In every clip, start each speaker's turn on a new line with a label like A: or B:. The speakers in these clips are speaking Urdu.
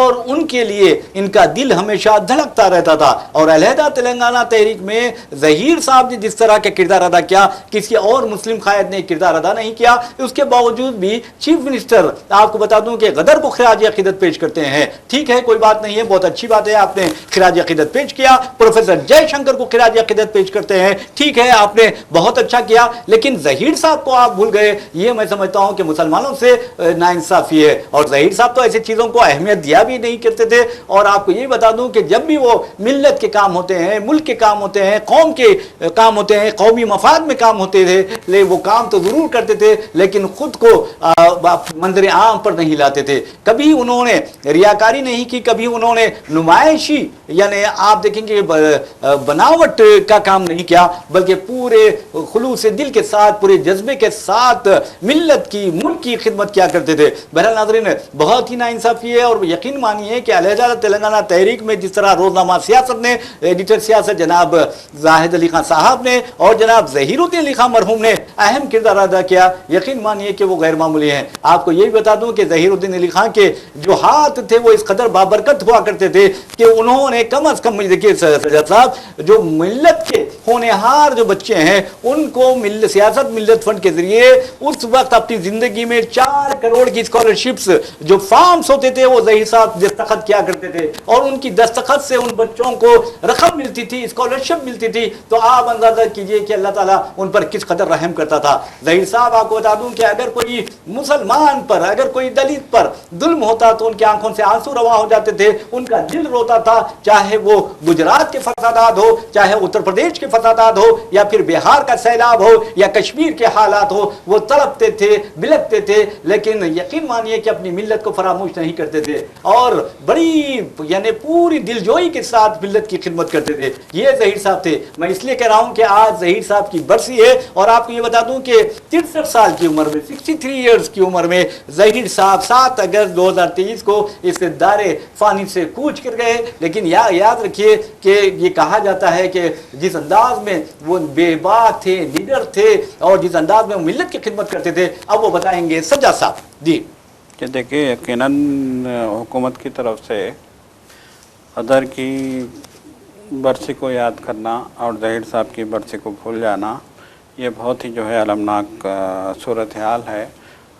A: اور ان کے لیے ان کا دل ہمیشہ دھڑکتا رہتا تھا. اور علیحدہ تلنگانہ تحریک میں ظہیر صاحب نے جس طرح کا کردار ادا کیا کسی اور مسلم قائد نے کردار ادا نہیں کیا. اس کے باوجود بھی چیف منسٹر آپ کو بتا دوں کہ غدر کو خراج عقیدت پیش کرتے ہیں. ٹھیک ہے، کوئی بات نہیں ہے، بہت اچھی بات ہے، آپ نے خراج عقیدت پیش کیا. پروفیسر جے شنکر کو خراج عقیدت پیش کرتے ہیں، ٹھیک ہے، آپ نے بہت اچھا کیا. لیکن ظہیر صاحب کو آپ بھول گئے. یہ میں سمجھتا ہوں کہ مسلمانوں سے ناانصافی ہے. اور ظہیر صاحب تو ایسی چیزوں کو اہمیت دیا بھی نہیں کرتے تھے. اور آپ کو یہ بتا دوں کہ جب بھی وہ ملت کے کام ہوتے ہیں، ملک کے کام ہوتے ہیں، قوم کے کام ہوتے ہیں، قومی مفاد میں کام ہوتے تھے، وہ کام تو ضرور کرتے تھے لیکن خود کو منظر عام پر نہیں لاتے تھے. کبھی انہوں نے ریاکاری نہیں کی، کبھی انہوں نے نمائشی یعنی آپ دیکھیں گے بناوٹ کا کام نہیں کیا، بلکہ پورے خلوص دل کے ساتھ، پورے جذبے کے ساتھ ملت کی، ملک کی خدمت کیا کرتے تھے. بہرحال ناظرین، بہت ہی ناانصافی ہے. اور یقین مانیے کہ علیحدہ تلنگانہ تحریک میں جس طرح روزنامہ سیاست نے، ایڈیٹر سیاست جناب زاہد علی خان صاحب نے اور جناب ظہیر الدین علی خان مرحوم نے اہم کردار ادا کیا، یقین مانیے کہ وہ غیر معمولی ہیں. آپ کو یہ بھی بتا دوں کہ ظہیر الدین علی خان کے جو ہاتھ تھے وہ اس قدر بابرکت ہوا کرتے تھے کہ انہوں نے کم از کم، دیکھیے سجاد صاحب، جو ملت کے ہونہار جو بچے ہیں ان کو سیاست ملت فنڈ کے ذریعے اس وقت اپنی زندگی میں 4 کروڑ کی اسکالرشپس جو فارمز ہوتے تھے وہ ظہیر صاحب دستخط کیا کرتے تھے، اور ان کی دستخط سے ان بچوں کو رقم ملتی تھی، اسکالرشپ ملتی تھی. تو آپ اندازہ کیجئے کہ اللہ تعالیٰ ان پر کس قدر رحم کرتا تھا. ظہیر صاحب آپ کو بتا دوں کہ اگر کوئی مسلمان پر، اگر کوئی دلت پر ظلم ہوتا تو ان کی آنکھوں سے آنسو رواں ہو جاتے تھے، ان کا دل روتا تھا. چاہے وہ گجرات کے فسادات ہو، چاہے اتر پردیش کے فسادات ہو، یا پھر بہار کا سیلاب ہو، یا کشمیر کے حالات ہو، وہ تڑپتے تھے، بلکتے تھے، لیکن یقین مانیے کہ اپنی ملت کو فراموش نہیں کرتے تھے اور بڑی یعنی پوری دلجوئی کے ساتھ ملت کی خدمت کرتے تھے. یہ ظہیر صاحب تھے. میں اس لیے کہہ رہا ہوں کہ آج ظہیر صاحب کی برسی ہے، اور آپ کو یہ بتا دوں کہ 63 سال کی عمر میں، 63 ایئرز کی عمر میں ظہیر صاحب 7 اگست 2023 کو اس دار فانی سے کوچ کر گئے. لیکن یاد رکھیے کہ یہ کہا جاتا ہے کہ جس انداز میں وہ بے باک تھے، لیڈر تھے، اور جس انداز میں وہ ملت کی خدمت کرتے تھے، اب وہ بتائیں گے سجاد صاحب. جی
B: کہ دیکھیں، یقیناً حکومت کی طرف سے غدر کی برسی کو یاد کرنا اور ظہیر صاحب کی برسی کو بھول جانا، یہ بہت ہی جو ہے المناک صورتحال ہے.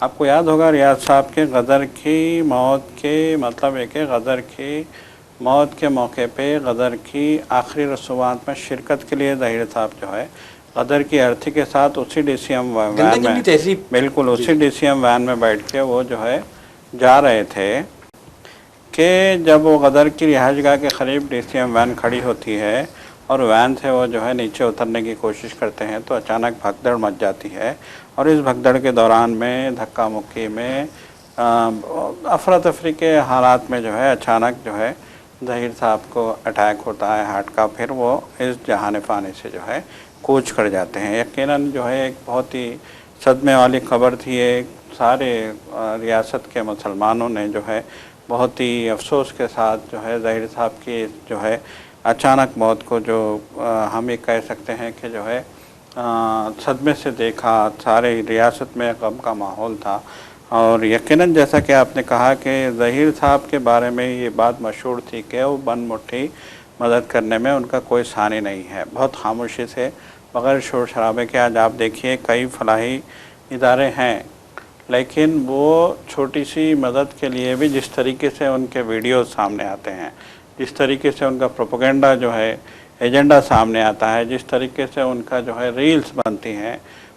B: آپ کو یاد ہوگا ریاض صاحب کے غدر کی موت کے مطلب ہے کہ غدر کی موت کے موقع پہ غدر کی آخری رسومات میں شرکت کے لیے ظہیر صاحب جو ہے غدر کی ارتھی کے ساتھ اسی ڈی سی ایم وین میں، بالکل اسی ڈی سی ایم وین میں بیٹھ کے وہ جو ہے جا رہے تھے کہ جب وہ غدر کی رہائش گاہ کے قریب ڈی سی ایم وین کھڑی ہوتی ہے اور وین سے وہ جو ہے نیچے اترنے کی کوشش کرتے ہیں تو اچانک بھگدڑ مچ جاتی ہے. اور اس بھگدڑ کے دوران میں دھکا مکی میں افراتفری کے حالات میں جو ہے اچانک جو ہے ظہیر صاحب کو اٹیک ہوتا ہے ہارٹ کا، پھر وہ اس جہان فانی سے جو ہے کوچ کر جاتے ہیں. یقیناً جو ہے ایک بہت ہی صدمے والی خبر تھی. ایک سارے ریاست کے مسلمانوں نے جو ہے بہت ہی افسوس کے ساتھ جو ہے ظہیر صاحب کی جو ہے اچانک موت کو جو ہم یہ کہہ سکتے ہیں کہ جو ہے صدمے سے دیکھا. سارے ریاست میں غم کا ماحول تھا. اور یقیناً جیسا کہ آپ نے کہا کہ ظہیر صاحب کے بارے میں یہ بات مشہور تھی کہ وہ بن مٹھی مدد کرنے میں ان کا کوئی ثانی نہیں ہے. بہت خاموشی سے بغیر شور شرابے کے آج آپ دیکھیے کئی فلاحی ادارے ہیں، لیکن وہ چھوٹی سی مدد کے لیے بھی جس طریقے سے ان کے ویڈیوز سامنے آتے ہیں، جس طریقے سے ان کا پروپیگنڈا جو ہے ایجنڈا سامنے آتا ہے، جس طریقے سے ان کا جو ہے ریلز بنتی ہیں،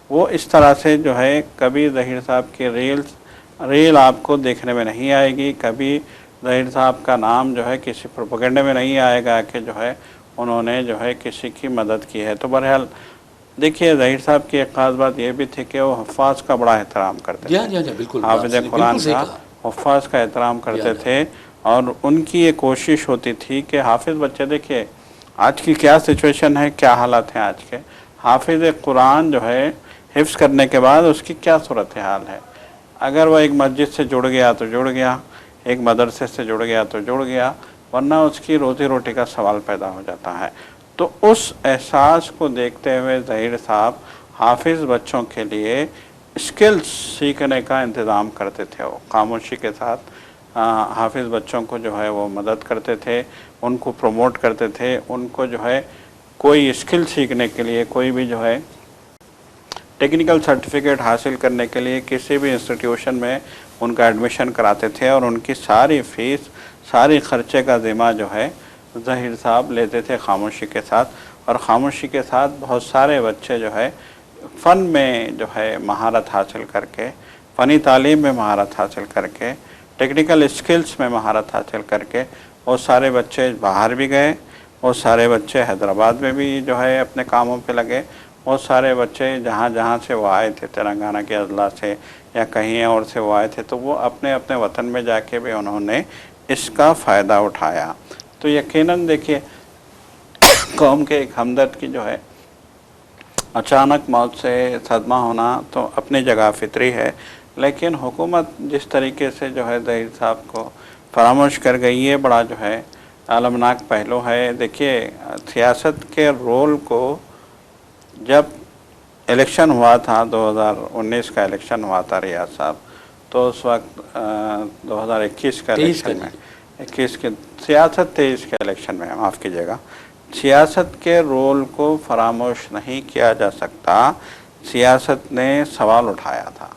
B: وہ اس طرح سے جو ہے کبھی ظہیر صاحب کی ریل آپ کو دیکھنے میں نہیں آئے گی. کبھی ظہیر صاحب کا نام جو ہے کسی پروپیگنڈے میں نہیں آئے گا کہ جو ہے انہوں نے جو ہے کسی کی مدد کی ہے. تو بہرحال دیکھیے ظہیر صاحب کی ایک خاص بات یہ بھی تھی کہ وہ حفاظ کا بڑا احترام کرتے تھے. حافظ قرآن کا حفاظ کا احترام کرتے تھے، اور ان کی یہ کوشش ہوتی تھی کہ حافظ بچے، دیکھیے آج کی کیا سچویشن ہے، کیا حالات ہیں آج کے. حافظ قرآن جو ہے حفظ کرنے کے بعد اس کی کیا صورتحال ہے. اگر وہ ایک مسجد سے جڑ گیا تو جڑ گیا، ایک مدرسے سے جڑ گیا تو جڑ گیا، ورنہ اس کی روزی روٹی کا سوال پیدا ہو جاتا ہے. تو اس احساس کو دیکھتے ہوئے ظہیر صاحب حافظ بچوں کے لیے اسکلز سیکھنے کا انتظام کرتے تھے. وہ خاموشی کے ساتھ حافظ بچوں کو جو ہے وہ مدد کرتے تھے، ان کو پروموٹ کرتے تھے، ان کو جو ہے کوئی اسکل سیکھنے کے لیے، کوئی بھی جو ہے ٹیکنیکل سرٹیفکیٹ حاصل کرنے کے لیے کسی بھی انسٹیٹیوشن میں ان کا ایڈمیشن کراتے تھے، اور ان کی ساری فیس، ساری خرچے کا ذمہ جو ہے ظہیر صاحب لیتے تھے خاموشی کے ساتھ. اور خاموشی کے ساتھ بہت سارے بچے جو ہے فن میں جو ہے مہارت حاصل کر کے، فنی تعلیم میں مہارت حاصل کر کے، ٹیکنیکل اسکلز میں مہارت حاصل کر کے بہت سارے بچے باہر بھی گئے، بہت سارے بچے حیدرآباد میں بھی جو ہے اپنے کاموں پہ لگے، بہت سارے بچے جہاں جہاں سے وہ آئے تھے، تلنگانہ کے اضلاع سے یا کہیں اور سے وہ آئے تھے، تو وہ اپنے اپنے وطن میں جا کے بھی انہوں نے اس کا فائدہ اٹھایا. تو یقیناً دیکھیے قوم کے ایک ہمدرد کی جو ہے اچانک موت سے صدمہ ہونا تو اپنی جگہ فطری ہے، لیکن حکومت جس طریقے سے جو ہے ظہیر صاحب کو فراموش کر گئی ہے، بڑا جو ہے المناک پہلو ہے. دیکھیے سیاست کے رول کو جب الیکشن ہوا تھا 2019 کا الیکشن ہوا تھا ریاض صاحب، تو اس وقت 2021 کا الیکشن میں 21 کے سیاست 23 کے الیکشن میں معاف کیجیے گا، سیاست کے رول کو فراموش نہیں کیا جا سکتا. سیاست نے سوال اٹھایا تھا،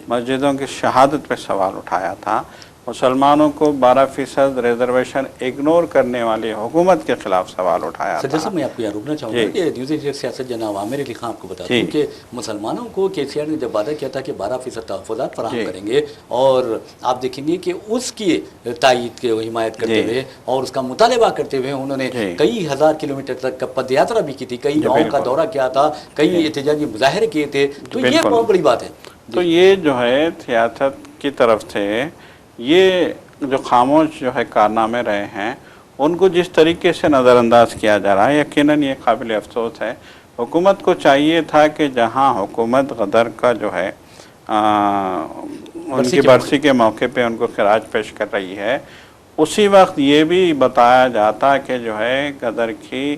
B: مسجدوں کی شہادت پہ سوال اٹھایا تھا، مسلمانوں کو 12% ریزرویشن اگنور کرنے والی حکومت کے خلاف سوال اٹھایا تھا.
A: سر جیسے میں آپ کو یہاں روکنا چاہوں گا کہ نیوز ایجنسی سیاست جناب عامر علی خان آپ کو بتاتا ہوں کہ مسلمانوں کو کے سی آر نے جب وعدہ کیا تھا کہ 12% تحفظات فراہم کریں گے، اور آپ دیکھیں گے کہ اس کی تائید کے حمایت کرتے ہوئے اور اس کا مطالبہ کرتے ہوئے انہوں نے کئی ہزار کلومیٹر تک کا پد یاترا بھی کی تھی، کئی گاؤں کا دورہ کیا تھا، کئی احتجاجی مظاہرے کیے تھے. تو یہ بہت بڑی بات ہے.
B: تو یہ جو ہے سیاست کی طرف سے یہ جو خاموش جو ہے کارنامے رہے ہیں، ان کو جس طریقے سے نظر انداز کیا جا رہا ہے، یقیناً یہ قابل افسوس ہے. حکومت کو چاہیے تھا کہ جہاں حکومت غدر کا جو ہے ان کی برسی کے موقع پہ ان کو خراج پیش کر رہی ہے، اسی وقت یہ بھی بتایا جاتا کہ جو ہے غدر کی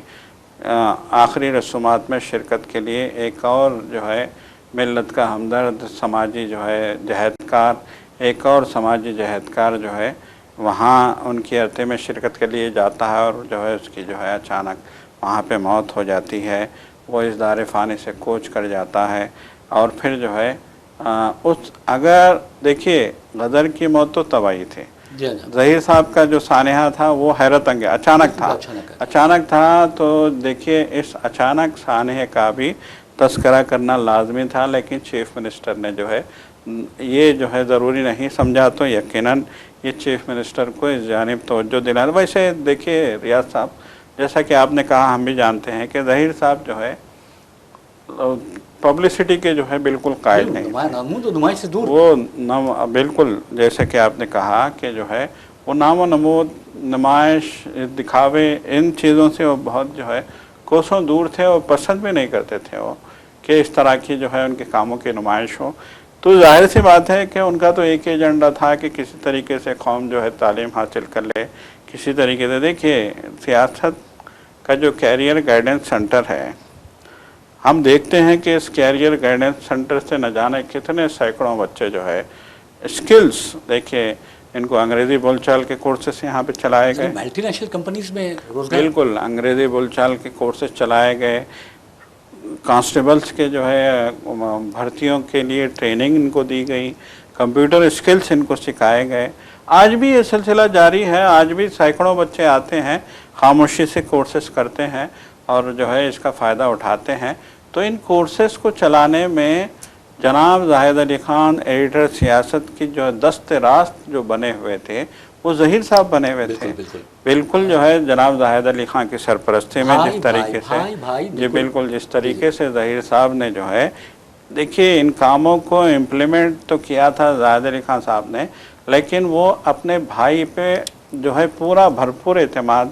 B: آخری رسومات میں شرکت کے لیے ایک اور جو ہے ملت کا ہمدرد سماجی جو ہے جہدکار، ایک اور سماجی جہدکار جو ہے وہاں ان کی عرتے میں شرکت کے لیے جاتا ہے، اور جو ہے اس کی جو ہے اچانک وہاں پہ موت ہو جاتی ہے، وہ اس دار فانی سے کوچ کر جاتا ہے. اور پھر جو ہے اگر دیکھیے غدر کی موت تو تباہی تھی، ظہیر صاحب کا جو سانحہ تھا وہ حیرت انگیز اچانک تھا. تو دیکھیے اس اچانک سانحے کا بھی تذکرہ کرنا لازمی تھا، لیکن چیف منسٹر نے جو ہے یہ جو ہے ضروری نہیں سمجھا. تو یقیناً یہ چیف منسٹر کو اس جانب توجہ دلانا. ویسے دیکھیے ریاض صاحب، جیسا کہ آپ نے کہا، ہم بھی جانتے ہیں کہ ظہیر صاحب جو ہے پبلسٹی کے جو ہے بالکل قائل نہیں، وہ بالکل جیسے کہ آپ نے کہا کہ جو ہے وہ نام و نمود، نمائش، دکھاوے، ان چیزوں سے وہ بہت جو ہے کوسوں دور تھے، اور پسند بھی نہیں کرتے تھے وہ کہ اس طرح کی جو ہے ان کے کاموں کی نمائش ہو. تو ظاہر سی بات ہے کہ ان کا تو ایک ایجنڈا تھا کہ کسی طریقے سے قوم جو ہے تعلیم حاصل کر لے، کسی طریقے سے. دیکھیے سیاست کا جو کیریئر گائیڈنس سینٹر ہے، ہم دیکھتے ہیں کہ اس کیریئر گائیڈنس سینٹر سے نہ جانے کتنے سینکڑوں بچے جو ہے اسکلز، دیکھیے ان کو انگریزی بول چال کے کورسز یہاں پہ چلائے گئے،
A: ملٹی نیشنل کمپنیز میں روزگار،
B: بالکل انگریزی بول چال کے کورسز چلائے گئے. کانسٹیبلز کے جو ہے بھرتیوں کے لیے ٹریننگ ان کو دی گئی، کمپیوٹر اسکلز ان کو سکھائے گئے. آج بھی یہ سلسلہ جاری ہے، آج بھی سینکڑوں بچے آتے ہیں، خاموشی سے کورسز کرتے ہیں اور جو ہے اس کا فائدہ اٹھاتے ہیں. تو ان کورسز کو چلانے میں جناب زاہد علی خان ایڈیٹر سیاست کی جو دست راست جو بنے ہوئے تھے وہ ظہیر صاحب بنے ہوئے تھے. بالکل جو ہے جناب زاہد علی خان کی سرپرستی میں جس طریقے سے جی بالکل جس طریقے سے ظہیر صاحب نے جو ہے دیکھیے ان کاموں کو امپلیمنٹ تو کیا تھا زاہد علی خان صاحب نے، لیکن وہ اپنے بھائی پہ جو ہے پورا بھرپور اعتماد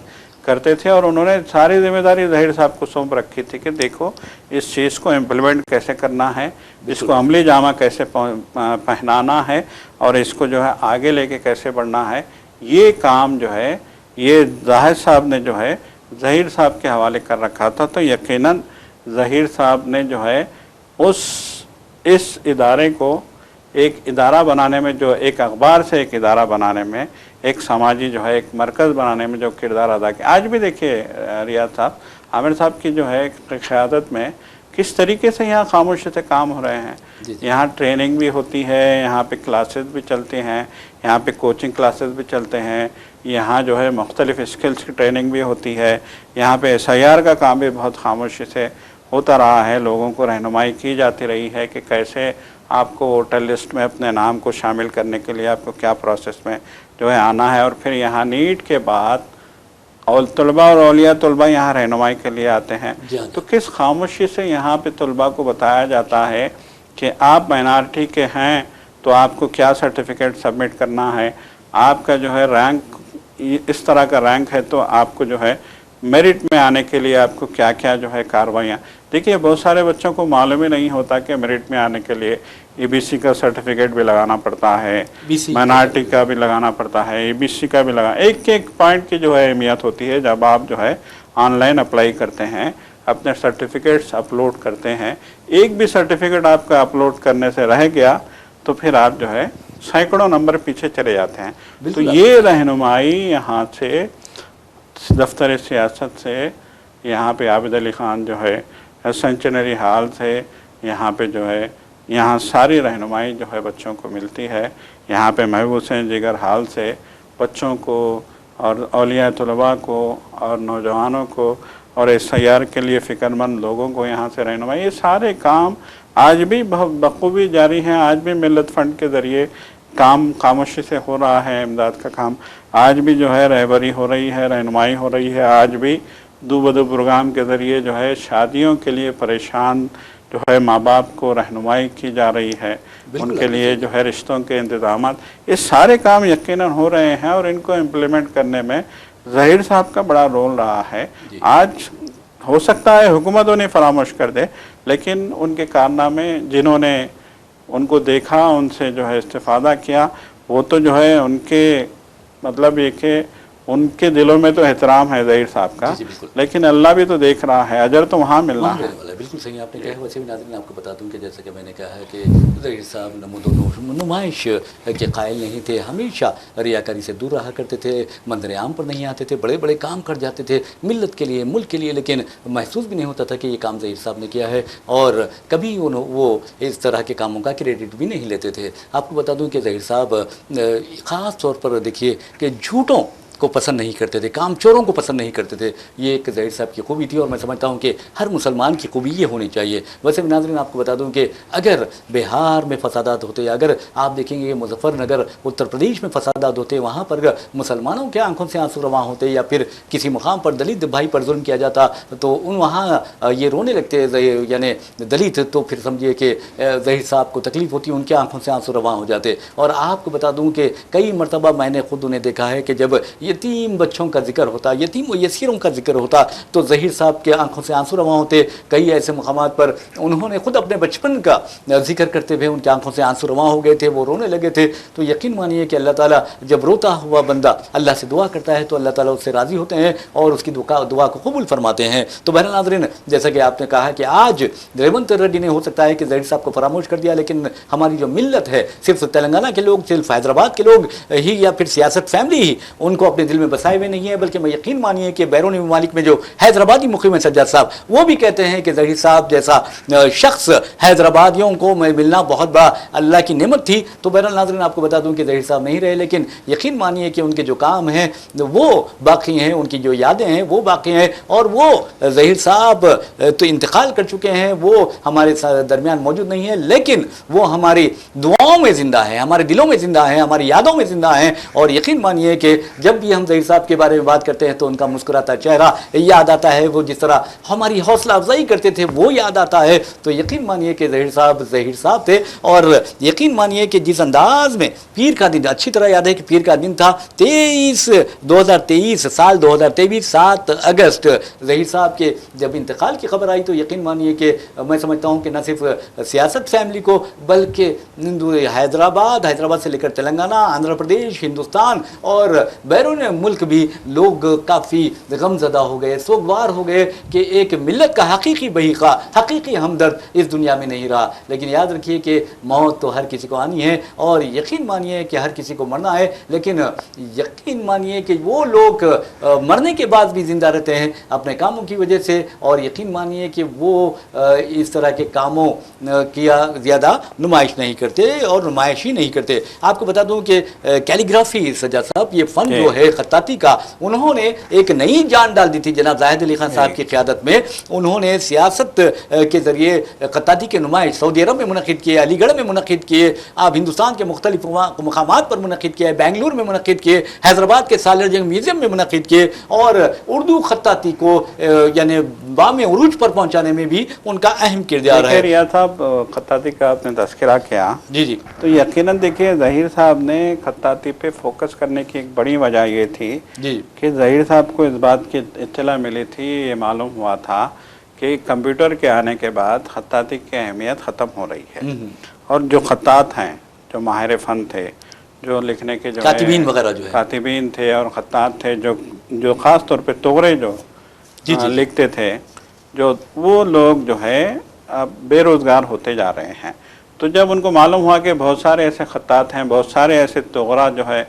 B: کرتے تھے، اور انہوں نے ساری ذمہ داری ظہیر صاحب کو سونپ رکھی تھی کہ دیکھو اس چیز کو امپلیمنٹ کیسے کرنا ہے، اس کو عملی جامہ کیسے پہنانا ہے، اور اس کو جو ہے آگے لے کے کیسے بڑھنا ہے. یہ کام جو ہے یہ زاہد صاحب نے جو ہے ظہیر صاحب کے حوالے کر رکھا تھا. تو یقیناً ظہیر صاحب نے جو ہے اس ادارے کو ایک ادارہ بنانے میں، جو ایک اخبار سے ایک ادارہ بنانے میں، ایک سماجی جو ہے ایک مرکز بنانے میں جو کردار ادا کیا. آج بھی دیکھیے ریاض صاحب، عامر صاحب کی جو ہے قیادت میں کس طریقے سے یہاں خاموشی سے کام ہو رہے ہیں. یہاں ٹریننگ بھی ہوتی ہے، یہاں پہ کلاسز بھی چلتے ہیں، یہاں پہ کوچنگ کلاسز بھی چلتے ہیں، یہاں جو ہے مختلف اسکلس کی ٹریننگ بھی ہوتی ہے. یہاں پہ SIR کا کام بھی بہت خاموشی سے ہوتا رہا ہے. لوگوں کو رہنمائی کی جاتی رہی ہے کہ کیسے آپ کو ووٹر لسٹ میں اپنے نام کو شامل کرنے کے لیے آپ کو کیا پروسیس میں جو ہے آنا ہے. اور پھر یہاں نیٹ کے بعد اور طلباء اور اولیاء طلباء یہاں رہنمائی کے لیے آتے ہیں. تو کس خاموشی سے یہاں پہ طلباء کو بتایا جاتا ہے کہ آپ مائنارٹی کے ہیں تو آپ کو کیا سرٹیفکیٹ سبمٹ کرنا ہے، آپ کا جو ہے رینک اس طرح کا رینک ہے تو آپ کو جو ہے میرٹ میں آنے کے لیے آپ کو کیا کیا جو ہے کاروائیاں. دیکھیے بہت سارے بچوں کو معلوم ہی نہیں ہوتا کہ میرٹ میں آنے کے لیے EBC کا سرٹیفکیٹ بھی لگانا پڑتا ہے، مائنارٹی کا بھی لگانا پڑتا ہے، EBC کا بھی ایک ایک پوائنٹ کی جو ہے اہمیت ہوتی ہے. جب آپ جو ہے آن لائن اپلائی کرتے ہیں، اپنے سرٹیفکیٹس اپلوڈ کرتے ہیں، ایک بھی سرٹیفکیٹ آپ کا اپلوڈ کرنے سے رہ گیا تو پھر آپ جو ہے سینکڑوں نمبر پیچھے چلے جاتے ہیں. تو یہ رہنمائی یہاں سے دفتر سیاست سے، یہاں پہ عابد علی خان جو ہے سینچنری ہال سے، یہاں پہ جو ہے یہاں ساری رہنمائی جو ہے بچوں کو ملتی ہے. یہاں پہ محبوب حسین جگر ہال سے بچوں کو اور اولیاء طلباء کو اور نوجوانوں کو اور SIR کے لیے فکر مند لوگوں کو یہاں سے رہنمائی، یہ سارے کام آج بھی بخوبی جاری ہیں. آج بھی ملت فنڈ کے ذریعے کام خاموشی سے ہو رہا ہے. امداد کا کام آج بھی جو ہے رہبری ہو رہی ہے، رہنمائی ہو رہی ہے. آج بھی دو بدو پروگرام کے ذریعے جو ہے شادیوں کے لیے پریشان جو ہے ماں باپ کو رہنمائی کی جا رہی ہے، ان کے لیے جو ہے رشتوں کے انتظامات، یہ سارے کام یقیناً ہو رہے ہیں. اور ان کو امپلیمنٹ کرنے میں ظہیر صاحب کا بڑا رول رہا ہے. آج ہو سکتا ہے حکومت انہیں فراموش کر دے، لیکن ان کے کارنامے، جنہوں نے ان کو دیکھا، ان سے جو ہے استفادہ کیا، وہ تو جو ہے ان کے مطلب یہ کہ ان کے دلوں میں تو احترام ہے ظہیر صاحب کا، لیکن اللہ بھی تو دیکھ رہا ہے، اجر تو وہاں ملنا ہے.
A: بالکل صحیح آپ نے کہا. ویسے بھی ناظرین آپ کو بتا دوں کہ جیسا کہ میں نے کہا ہے کہ ظہیر صاحب نمود و نمائش کے قائل نہیں تھے، ہمیشہ ریاکاری سے دور رہا کرتے تھے، منظر عام پر نہیں آتے تھے، بڑے بڑے کام کر جاتے تھے ملت کے لیے، ملک کے لیے، لیکن محسوس بھی نہیں ہوتا تھا کہ یہ کام ظہیر صاحب نے کیا ہے. اور کبھی وہ اس طرح کے کاموں کا کریڈٹ بھی نہیں لیتے تھے. آپ کو بتا دوں کہ ظہیر صاحب خاص طور پر دیکھیے کہ جھوٹوں کو پسند نہیں کرتے تھے، کام چوروں کو پسند نہیں کرتے تھے. یہ ایک ظہیر صاحب کی خوبی تھی، اور میں سمجھتا ہوں کہ ہر مسلمان کی خوبی یہ ہونی چاہیے. ویسے بھی ناظرین آپ کو بتا دوں کہ اگر بہار میں فسادات ہوتے، اگر آپ دیکھیں گے مظفر نگر اتر پردیش میں فسادات ہوتے، وہاں پر مسلمانوں کے آنکھوں سے آنسو رواں ہوتے، یا پھر کسی مقام پر دلت بھائی پر ظلم کیا جاتا تو وہاں یہ رونے لگتے یعنی دلت، تو پھر سمجھیے کہ ظہیر صاحب کو تکلیف ہوتی، ان کے آنکھوں سے آنسو رواں ہو جاتے. اور آپ کو بتا دوں کہ کئی مرتبہ میں نے خود انہیں دیکھا ہے کہ جب یتیم بچوں کا ذکر ہوتا، یتیم و یسیروں کا ذکر ہوتا تو ظہیر صاحب کے آنکھوں سے آنسو رواں ہوتے. کئی ایسے مقامات پر انہوں نے خود اپنے بچپن کا ذکر کرتے ہوئے ان کی آنکھوں سے آنسو رواں ہو گئے تھے، وہ رونے لگے تھے. تو یقین مانیے کہ اللہ تعالیٰ جب روتا ہوا بندہ اللہ سے دعا کرتا ہے تو اللہ تعالیٰ اس سے راضی ہوتے ہیں اور اس کی دعا کو قبول فرماتے ہیں. تو بہرحال ناظرین، جیسا کہ آپ نے کہا کہ آج ریونت ریڈی نے ہو سکتا ہے کہ ظہیر صاحب کو فراموش کر دیا، لیکن ہماری جو ملت ہے، صرف تلنگانہ کے لوگ، صرف حیدرآباد کے لوگ ہی یا پھر سیاست فیملی ہی ان کو اپنے دل میں بسائے ہوئے نہیں ہے، بلکہ میں یقین مانیے کہ بیرونی ممالک میں جو حیدرآبادی مقیم ہیں سجاد صاحب، وہ بھی کہتے ہیں کہ ظہیر صاحب جیسا شخص حیدرآبادیوں کو ملنا بہت بڑا اللہ کی نعمت تھی. تو بہرحال ناظرین آپ کو بتا دوں کہ ظہیر صاحب نہیں رہے، لیکن یقین مانیے کہ ان کے جو کام ہیں وہ باقی ہیں، ان کی جو یادیں ہیں وہ باقی ہیں. اور وہ ظہیر صاحب تو انتقال کر چکے ہیں، وہ ہمارے درمیان موجود نہیں ہے، لیکن وہ ہماری دعاؤں میں زندہ ہے، ہمارے دلوں میں زندہ ہیں، ہماری یادوں میں زندہ ہیں. اور یقین مانیے کہ جب بھی ہم ظہیر صاحب کے بارے میں بات کرتے ہیں تو ان کا مسکراتا چہرہ یاد آتا ہے، وہ جس طرح ہماری حوصلہ افزائی کرتے تھے وہ یاد آتا ہے. تو یقین مانیے کہ ظہیر صاحب تھے. اور یقین مانیے کہ جس انداز میں پیر کا دن، اچھی طرح یاد ہے کہ پیر کا دن تھا 2023 سال 2023 7 اگست، ظہیر صاحب کے جب انتقال کی خبر آئی تو یقین مانیے کہ میں سمجھتا ہوں کہ نہ صرف سیاست فیملی کو بلکہ حیدرآباد سے لے کر تلنگانہ، آندھرا پردیش، ہندوستان اور بیرون بیرون ملک بھی لوگ کافی غمزدہ ہو گئے، سوگوار ہو گئے کہ ایک ملت کا حقیقی بحیقہ، حقیقی ہمدرد اس دنیا میں نہیں رہا۔ لیکن یاد رکھیے کہ موت تو ہر کسی کو آنی ہے، اور یقین مانیے کہ ہر کسی کو مرنا ہے، لیکن یقین مانیے کہ وہ لوگ مرنے کے بعد بھی زندہ رہتے ہیں اپنے کاموں کی وجہ سے، اور یقین مانیے کہ وہ اس طرح کے کاموں کی زیادہ نمائش نہیں کرتے اور نمائش ہی نہیں کرتے۔ آپ کو بتا دوں کہ کیلیگرافی سجاد صاحب، یہ فن جو ہے خطاطی کا، انہوں نے ایک نئی جان ڈال دی تھی جناب زاہد علی خان صاحب کی قیادت میں۔ انہوں نے سیاست کے ذریعے خطاطی کے نمائش سعودی عرب میں منعقد کیے، علی گڑھ میں منعقد کیے، آپ ہندوستان کے مختلف مقامات پر منعقد کیے، بنگلور میں منعقد کیے، حیدرآباد کے سالار جنگ میوزیم میں منعقد کیے، اور اردو خطاطی کو یعنی بام عروج پر پہنچانے میں بھی ان کا اہم کردار ہے۔
B: ریاض صاحب، خطاطی کا آپ نے تذکرہ کیا،
A: جی
B: تو یقیناً دیکھیے ظہیر صاحب نے خطاطی پہ فوکس کرنے کی ایک بڑی وجہ یہ تھی
A: جی
B: کہ ظہیر صاحب کو اس بات کی اطلاع ملی تھی، یہ معلوم ہوا تھا کہ کمپیوٹر کے آنے کے بعد خطاطی کی اہمیت ختم ہو رہی ہے، اور جو خطاط ہیں، جو ماہر فن تھے، جو لکھنے کے جو
A: کاتبین وغیرہ جو ہے،
B: کاتبین تھے اور خطاط تھے، جو خاص طور پہ توغرے جو لکھتے تھے، جو وہ لوگ جو ہے اب بے روزگار ہوتے جا رہے ہیں۔ تو جب ان کو معلوم ہوا کہ بہت سارے ایسے خطاط ہیں، بہت سارے ایسے توغرا جو ہے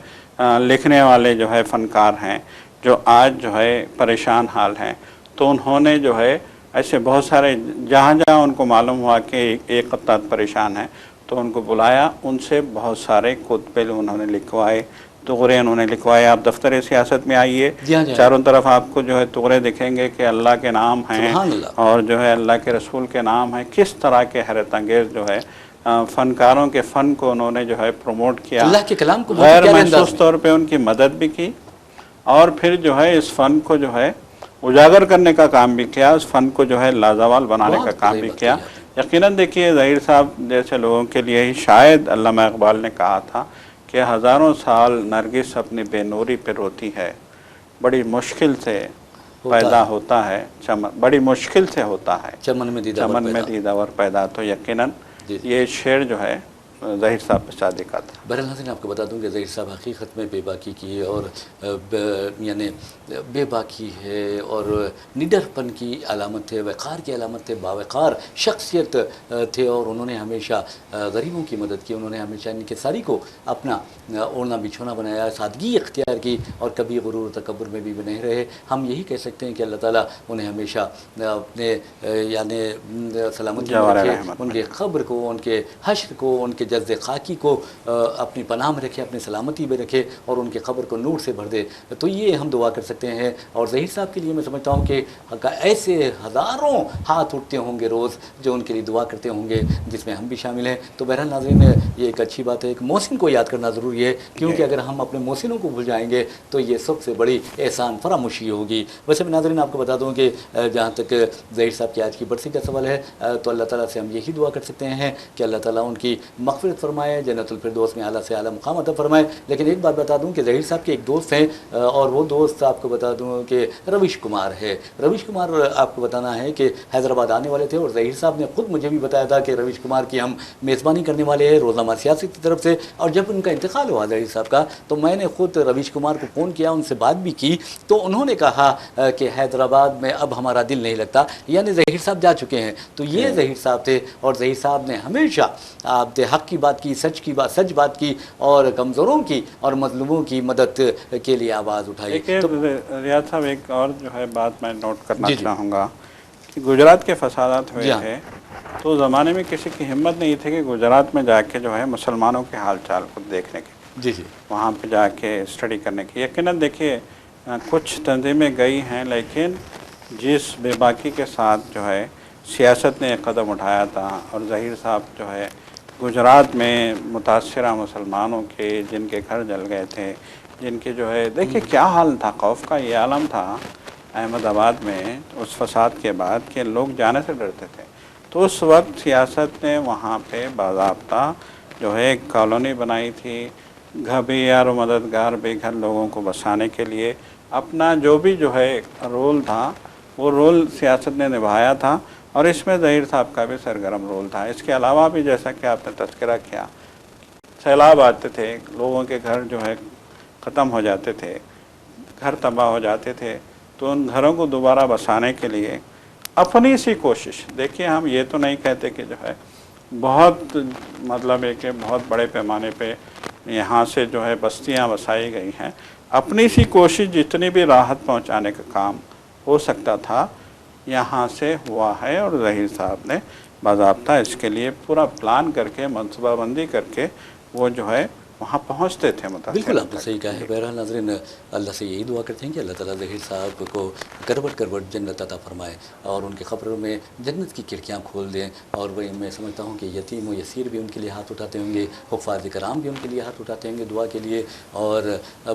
B: لکھنے والے جو ہے فنکار ہیں، جو آج جو ہے پریشان حال ہیں، تو انہوں نے جو ہے ایسے بہت سارے جہاں جہاں ان کو معلوم ہوا کہ ایک خطاط پریشان ہے، تو ان کو بلایا، ان سے بہت سارے کتبے انہوں نے لکھوائے، تغرے انہوں نے لکھوائے۔ آپ دفتر سیاست میں آئیے، چاروں طرف آپ کو جو ہے تغرے دکھیں گے کہ اللہ کے نام ہیں اور جو ہے اللہ کے رسول کے نام ہیں، کس طرح کے حیرت انگیز جو ہے فنکاروں کے فن کو انہوں نے جو ہے پروموٹ کیا،
A: اللہ کے کلام کو
B: غیر محسوس طور پہ ان کی مدد بھی کی، اور پھر جو ہے اس فن کو جو ہے اجاگر کرنے کا کام بھی کیا، اس فن کو جو ہے لازوال بنانے کا کام بھی کیا۔ یقیناً دیکھیے ظہیر صاحب جیسے لوگوں کے لیے ہی شاید علامہ اقبال نے کہا تھا کہ ہزاروں سال نرگس اپنی بے نوری پہ روتی ہے، بڑی مشکل سے پیدا ہوتا ہے چمن، بڑی مشکل سے ہوتا ہے چمن میں دیدہ ور پیدا۔ تو یقیناً یہ شعر جو ہے ظہیر صاحب پہ صادقہ تھا۔
A: بہرحال ناظرین، آپ کو بتا دوں کہ ظہیر صاحب حقیقت میں بے باکی کی اور یعنی بے باکی ہے اور نڈر پن کی علامت تھے، وقار کی علامت تھے، باوقار شخصیت تھے، اور انہوں نے ہمیشہ غریبوں کی مدد کی، انہوں نے ہمیشہ ان کے ساری کو اپنا اوڑھنا بچھونا بنایا، سادگی اختیار کی، اور کبھی غرور و تکبر میں بھی نہیں رہے۔ ہم یہی کہہ سکتے ہیں کہ اللہ تعالیٰ انہیں ہمیشہ اپنے یعنی سلامتی میں رکھے، ان کے قبر کو، ان کے حشر کو، ان کے جذب خاکی کو اپنی پناہ میں رکھے، اپنی سلامتی میں رکھے، اور ان کے قبر کو نور سے بھر دے۔ تو یہ ہم دعا کر سکتے ہیں، اور ظہیر صاحب کے لیے میں سمجھتا ہوں کہ ایسے ہزاروں ہاتھ اٹھتے ہوں گے روز جو ان کے لیے دعا کرتے ہوں گے، جس میں ہم بھی شامل ہیں۔ تو بہرحال ناظرین، یہ ایک اچھی بات ہے، ایک محسن کو یاد کرنا ضروری ہے، کیونکہ اگر ہم اپنے محسنوں کو بھول جائیں گے تو یہ سب سے بڑی احسان فراموشی ہوگی۔ ویسے میں ناظرین آپ کو بتا دوں کہ جہاں تک ظہیر صاحب کی آج کی برسی کا سوال ہے، تو اللہ تعالیٰ سے ہم یہی دعا کر سکتے ہیں کہ اللہ تعالیٰ ان کی مغفرت فرمائے، جنت الفردوس میں اعلیٰ سے اعلیٰ مقام عطا فرمائے۔ لیکن ایک بات بتا دوں کہ ظہیر صاحب کے ایک دوست ہیں، اور وہ دوست آپ کو بتا دوں کہ رویش کمار ہے۔ رویش کمار آپ کو بتانا ہے کہ حیدرآباد آنے والے تھے، اور ظہیر صاحب نے خود مجھے بھی بتایا تھا کہ رویش کمار کی ہم میزبانی کرنے والے ہیں روزنامہ سیاسی کی طرف سے۔ اور جب ان کا انتقال ہوا ظہیر صاحب کا، تو میں نے خود رویش کمار کو فون کیا، ان سے بات بھی کی، تو انہوں نے کہا کہ حیدرآباد میں اب ہمارا دل نہیں لگتا، یعنی ظہیر صاحب جا چکے ہیں۔ تو یہ ظہیر صاحب تھے، اور ظہیر صاحب نے ہمیشہ آپ حق کی بات کی، سچ بات کی، اور کمزوروں کی اور مظلوموں کی مدد کے لیے آواز اٹھائی۔
B: ریاض صاحب ایک اور جو ہے بات میں نوٹ کرنا چاہوں گا کہ گجرات کے فسادات ہوئے تھے، تو زمانے میں کسی کی ہمت نہیں تھی کہ گجرات میں جا کے جو ہے مسلمانوں کے حال چال کو دیکھنے کی، وہاں پہ جا کے اسٹڈی کرنے کی۔ یقیناً دیکھیے کچھ تنظیمیں گئی ہیں، لیکن جس بے باکی کے ساتھ جو ہے سیاست نے ایک قدم اٹھایا تھا، اور ظہیر صاحب جو ہے گجرات میں متاثرہ مسلمانوں کے، جن کے گھر جل گئے تھے، جن کے جو ہے دیکھیے کیا حال تھا، خوف کا یہ عالم تھا احمد آباد میں اس فساد کے بعد کہ لوگ جانے سے ڈرتے تھے۔ تو اس وقت سیاست نے وہاں پہ باضابطہ جو ہے ایک کالونی بنائی تھی، گھبیار و مددگار بے گھر لوگوں کو بسانے کے لیے اپنا جو بھی جو ہے رول تھا، وہ رول سیاست نے نبھایا تھا، اور اس میں ظہیر صاحب کا بھی سرگرم رول تھا۔ اس کے علاوہ بھی جیسا کہ آپ نے تذکرہ کیا، سیلاب آتے تھے، لوگوں کے گھر جو ہے ختم ہو جاتے تھے، گھر تباہ ہو جاتے تھے تو ان گھروں کو دوبارہ بسانے کے لیے اپنی سی کوشش، دیکھیے ہم یہ تو نہیں کہتے کہ جو ہے بہت مطلب ہے کہ بہت بڑے پیمانے پہ یہاں سے جو ہے بستیاں بسائی گئی ہیں، اپنی سی کوشش جتنی بھی راحت پہنچانے کا کام ہو سکتا تھا یہاں سے ہوا ہے، اور ظہیر صاحب نے باضابطہ اس کے لیے پورا پلان کر کے منصوبہ بندی کر کے وہ جو ہے وہاں پہنچتے تھے متاثرین
A: بالکل آپ نے
B: تک۔
A: صحیح کہا ہے۔ بہرحال ناظرین، اللہ سے یہی دعا کرتے ہیں کہ اللہ تعالیٰ ظہیر صاحب کو کروٹ کروٹ جنت عطا فرمائے اور ان کے قبروں میں جنت کی کھڑکیاں کھول دیں، اور وہ میں سمجھتا ہوں کہ یتیم و یسیر بھی ان کے لیے ہاتھ اٹھاتے ہوں گے، حفاظ کرام بھی ان کے لیے ہاتھ اٹھاتے ہوں گے دعا کے لیے، اور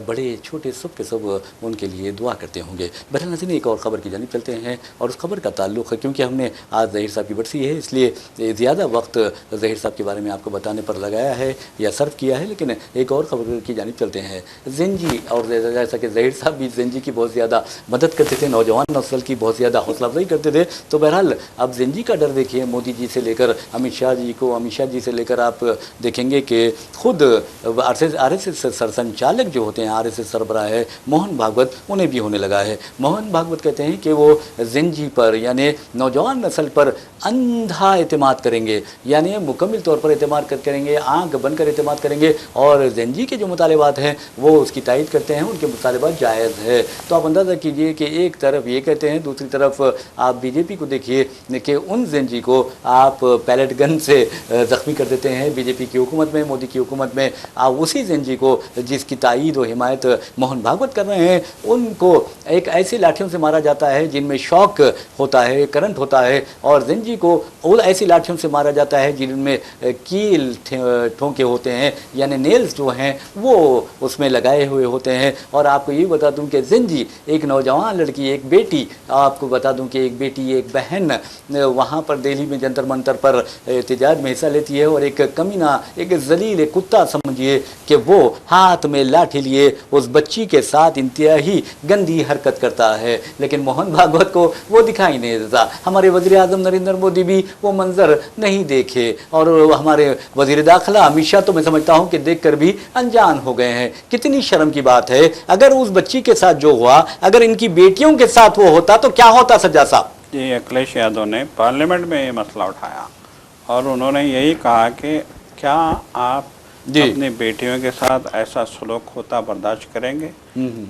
A: بڑے چھوٹے سب کے سب ان کے لیے دعا کرتے ہوں گے۔ بہرحال ناظرین، ایک اور خبر کی جانب چلتے ہیں، اور اس خبر کا تعلق ہے، کیونکہ ہم نے آج ظہیر صاحب کی برسی ہے اس لیے زیادہ وقت ظہیر صاحب کے بارے میں آپ کو بتانے پر لگایا ہے یا صرف کیا ہے، لیکن ایک اور خبر کی جانب چلتے ہیں۔ زنجی، اور جیسا کہ ظہیر صاحب بھی زنجی کی بہت زیادہ مدد کرتے تھے، نوجوان نسل کی بہت زیادہ حوصلہ افزائی کرتے تھے، تو بہرحال اب زنجی کا ڈر دیکھیے، مودی جی سے لے کر امت شاہ جی سے لے کر آپ دیکھیں گے کہ خود آر ایس ایس سرسنچالک جو ہوتے ہیں، آر ایس ایس سربراہ ہے موہن بھاگوت، انہیں بھی ہونے لگا ہے۔ موہن بھاگوت کہتے ہیں کہ وہ زنجی پر یعنی نوجوان نسل پر اندھا اعتماد کریں گے، یعنی مکمل طور پر اعتماد کریں گے، آنکھ بند کر اعتماد کریں گے، اور زنجی کے جو مطالبات ہیں وہ اس کی تائید کرتے ہیں، ان کے مطالبات جائز ہے۔ تو آپ اندازہ کیجئے کہ ایک طرف یہ کہتے ہیں، دوسری طرف آپ بی جے پی کو دیکھیے کہ ان زنجی کو آپ پیلٹ گن سے زخمی کر دیتے ہیں۔ بی جے پی کی حکومت میں، مودی کی حکومت میں آپ اسی زنجی کو جس کی تائید و حمایت موہن بھاگوت کر رہے ہیں، ان کو ایک ایسی لاٹھیوں سے مارا جاتا ہے جن میں شوک ہوتا ہے، کرنٹ ہوتا ہے، اور زنجی کو ایسی لاٹھیوں سے مارا جاتا ہے جن میں کیل ٹھونکے ہوتے ہیں، یعنی نیلز جو ہیں وہ اس میں لگائے ہوئے ہوتے ہیں۔ اور آپ کو یہ بتا دوں کہ زنجی ایک نوجوان لڑکی، ایک بیٹی، آپ کو بتا دوں کہ ایک بیٹی، ایک بہن وہاں پر دہلی میں جنتر منتر پر احتجاج میں حصہ لیتی ہے، اور ایک کمینہ، ایک ذلیل، ایک کتا سمجھیے کہ وہ ہاتھ میں لاٹھی لیے اس بچی کے ساتھ انتہائی گندی حرکت کرتا ہے، لیکن موہن بھاگوت کو وہ دکھائی نہیں دیتا۔ ہمارے وزیر اعظم نریندر مودی بھی وہ منظر نہیں دیکھے، اور ہمارے وزیر داخلہ امت شاہ تو میں سمجھتا ہوں کہ دیکھ کر بھی انجان ہو گئے ہیں۔ کتنی شرم کی بات ہے، اگر اس بچی کے ساتھ جو ہوا، اگر ان کی بیٹیوں کے ساتھ وہ ہوتا تو کیا ہوتا سجاد صاحب؟
B: جی، اکھلیش یادو نے پارلیمنٹ میں یہ مسئلہ اٹھایا، اور انہوں نے یہی کہا کہ کیا آپ اپنی بیٹیوں کے ساتھ ایسا سلوک ہوتا برداشت کریں گے؟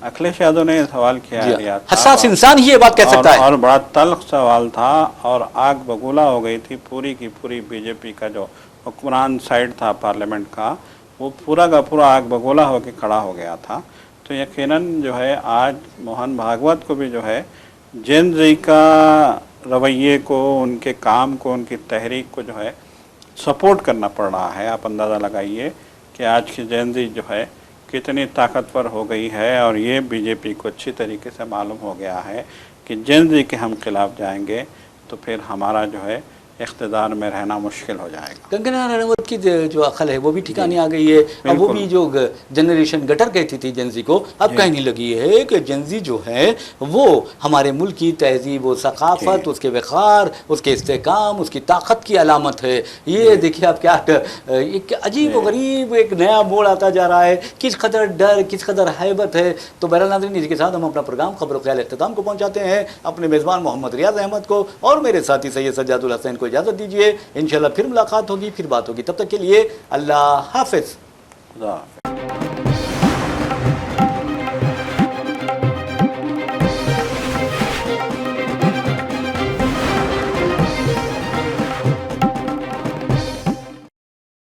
B: اکھلیش یادو نے یہ سوال کیا ہے،
A: حساس انسان ہی یہ بات کہہ سکتا ہے،
B: اور بڑا تلخ سوال تھا، اور آگ بگولا ہو گئی تھی پوری کی پوری بی جے پی کا جو حکمران سائڈ تھا پارلیمنٹ کا، وہ پورا کا پورا آگ بگولا ہو کے کھڑا ہو گیا تھا۔ تو یقیناً جو ہے آج موہن بھاگوت کو بھی جو ہے جین زی کا رویے کو، ان کے کام کو، ان کی تحریک کو جو ہے سپورٹ کرنا پڑ رہا ہے۔ آپ اندازہ لگائیے کہ آج کی جین زی جو ہے کتنی طاقتور ہو گئی ہے، اور یہ بی جے پی کو اچھی طریقے سے معلوم ہو گیا ہے کہ جین زی کے ہم خلاف جائیں گے تو پھر ہمارا جو ہے اقتدار میں رہنا مشکل ہو جائے گا۔
A: کنگنا رناوت کی جو عقل ہے وہ بھی ٹھکانے آ گئی ہے، اب وہ بھی جو جنریشن گٹر کہتی تھی جنزی کو، اب کہنے لگی ہے کہ جنزی جو ہے وہ ہمارے ملک کی تہذیب و ثقافت، اس کے وقار، اس کے استحکام، اس کی طاقت کی علامت ہے۔ یہ دیکھیے آپ کیا ایک عجیب و غریب ایک نیا موڑ آتا جا رہا ہے، کس قدر ڈر، کس قدر ہیبت ہے۔ تو بہرحال ناظرین، اس کے ساتھ ہم اپنا پروگرام خبر و خیال اختتام کو پہنچاتے ہیں۔ اپنے میزبان محمد ریاض احمد کو اور میرے ساتھی سید سجاد الحسین کو اجازت دیجیے، انشاءاللہ پھر ملاقات ہوگی، پھر بات ہوگی، تب تک کے لیے اللہ حافظ۔
B: خدا حافظ۔